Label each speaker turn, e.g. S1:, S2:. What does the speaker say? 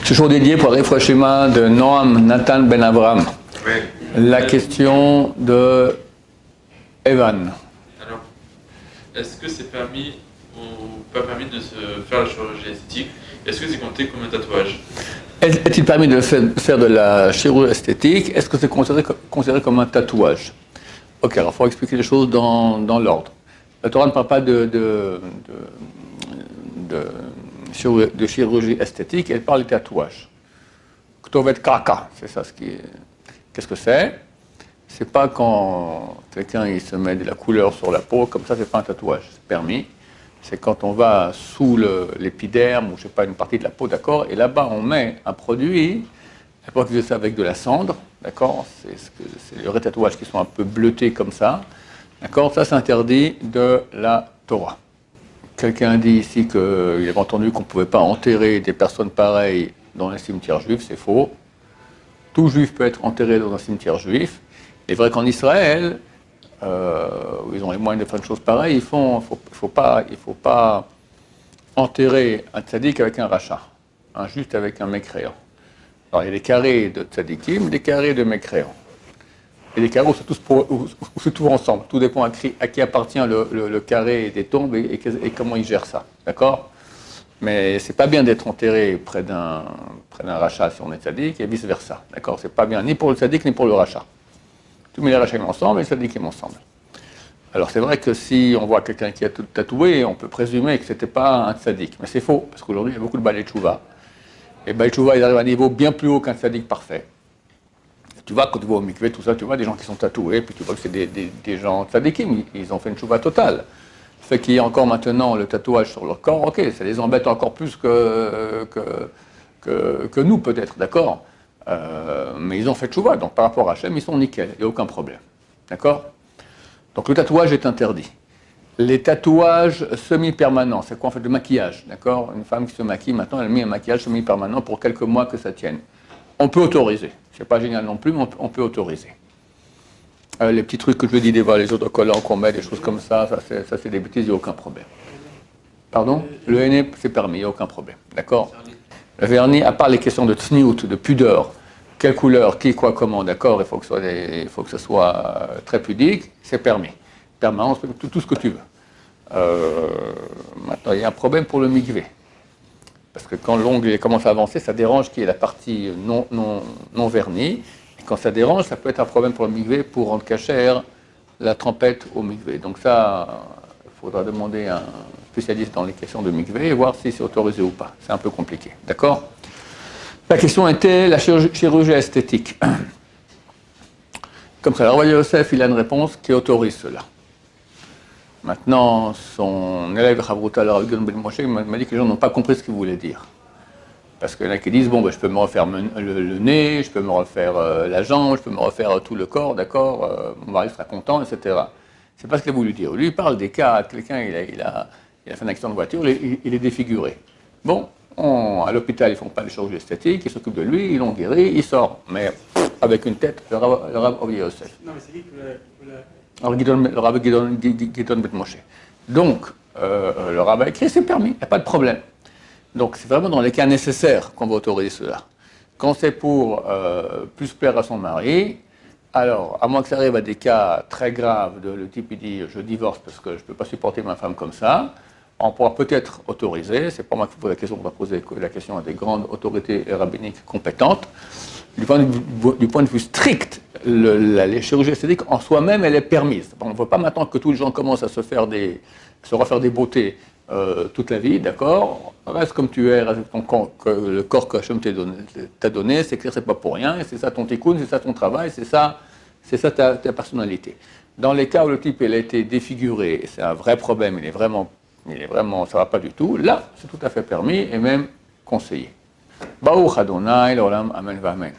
S1: Ce jour dédié pour le Shema de Noam Nathan Ben Abraham.
S2: Oui.
S1: La question de Evan.
S2: Alors, est-ce que c'est permis ou pas permis de se faire la chirurgie esthétique? Est-ce que c'est compté comme un tatouage?
S1: Est-il permis de faire de la chirurgie esthétique? Est-ce que c'est considéré comme un tatouage? Ok, alors il faut expliquer les choses dans l'ordre. La Torah ne parle pas de chirurgie esthétique, elle parle de tatouage. Ktovet kaka, c'est ça ce qui est. Qu'est-ce que c'est? C'est pas quand quelqu'un il se met de la couleur sur la peau, comme ça c'est pas un tatouage, c'est permis. C'est quand on va sous l'épiderme ou je sais pas une partie de la peau, d'accord, et là-bas on met un produit. À l'époque ils faisaient ça avec de la cendre, d'accord. C'est les vrais tatouages qui sont un peu bleutés comme ça, d'accord. Ça c'est interdit de la Torah. Quelqu'un dit ici qu'il avait entendu qu'on ne pouvait pas enterrer des personnes pareilles dans un cimetière juif, c'est faux. Tout juif peut être enterré dans un cimetière juif. Il est vrai qu'en Israël, où ils ont les moyens de faire une chose pareille, il ne faut pas enterrer un tzaddik avec un rachat, un juste avec un mécréant. Alors il y a des carrés de tzaddikim, des carrés de mécréants. Et les carrés, c'est tout ensemble. Tout dépend à qui appartient le carré des tombes et comment ils gèrent ça. D'accord? Mais c'est pas bien d'être enterré près d'un rachat si on est tzaddik et vice-versa. D'accord? C'est pas bien ni pour le tzaddik ni pour le rachat. Tu mets les rachats ensemble et le tzaddikim ensemble. Alors c'est vrai que si on voit quelqu'un qui a tout tatoué, on peut présumer que c'était pas un tzaddik. Mais c'est faux, parce qu'aujourd'hui il y a beaucoup de balei tchouva. Et balei tchouva, ils arrivent à un niveau bien plus haut qu'un tzaddik parfait. Tu vois, quand tu vas au mikvé, tout ça, tu vois des gens qui sont tatoués, puis tu vois que c'est des gens tzadikim, ils ont fait une chouva totale. Le fait qu'il y ait encore maintenant le tatouage sur leur corps, ok, ça les embête encore plus que nous peut-être, d'accord, mais ils ont fait chouva, donc par rapport à Hachem, ils sont nickel, il n'y a aucun problème. D'accord? Donc le tatouage est interdit. Les tatouages semi-permanents, c'est quoi en fait? Le maquillage, d'accord? Une femme qui se maquille, maintenant elle met un maquillage semi-permanent pour quelques mois que ça tienne. On peut autoriser. C'est pas génial non plus, mais on peut autoriser. Les petits trucs que je dis, les autocollants qu'on met, des choses comme ça c'est des bêtises, il n'y a aucun problème. Pardon? Le henné, c'est permis, il n'y a aucun problème. D'accord? Le vernis, à part les questions de tsniout, de pudeur, quelle couleur, qui, quoi, comment, d'accord, il faut que ce soit très pudique, c'est permis. Permanence, tout ce que tu veux. Maintenant, il y a un problème pour le mikvé. Parce que quand l'ongle commence à avancer, ça dérange qui est la partie non vernie. Et quand ça dérange, ça peut être un problème pour le mikvé pour rendre cachère la trempette au mikvé. Donc ça, il faudra demander à un spécialiste dans les questions de mikvé et voir si c'est autorisé ou pas. C'est un peu compliqué. D'accord? La question était la chirurgie esthétique. Comme ça, Rav Yosef, il a une réponse qui autorise cela. Maintenant, son élève Chavruta, le Rav Gidon Ben Moshe, m'a dit que les gens n'ont pas compris ce qu'il voulait dire. Parce qu'il y en a qui disent, bon, ben, je peux me refaire le nez, je peux me refaire la jambe, je peux me refaire tout le corps, d'accord, mon mari sera content, etc. C'est pas ce qu'il a voulu dire. Lui, il parle des cas, quelqu'un, il a fait un accident de voiture, il est défiguré. Bon, à l'hôpital, ils ne font pas les chirurgies esthétiques, ils s'occupent de lui, ils l'ont guéri, il sort. Mais avec une tête, le Rav Yosef.
S3: Non, mais c'est dit que
S1: Alors, le Rav Gidon Ben Moshe. Donc, le Rav a écrit, c'est permis, il n'y a pas de problème. Donc, c'est vraiment dans les cas nécessaires qu'on va autoriser cela. Quand c'est pour plus plaire à son mari, alors, à moins que ça arrive à des cas très graves, le type il dit je divorce parce que je ne peux pas supporter ma femme comme ça, on pourra peut-être autoriser, c'est pas moi qui pose la question, on va poser la question à des grandes autorités rabbiniques compétentes. Du point de vue strict, les chirurgies esthétiques en soi-même, elle est permise. On ne veut pas maintenant que tous les gens commencent à se refaire des beautés toute la vie, d'accord? Reste comme tu es, reste le corps que Hachem t'a donné, c'est clair, c'est pas pour rien, c'est ça ton tikkun, c'est ça ton travail, c'est ça ta personnalité. Dans les cas où le type il a été défiguré, c'est un vrai problème, il est vraiment, ça va pas du tout, là, c'est tout à fait permis et même conseillé. Baruch Adonai, l'olam, amen, amen.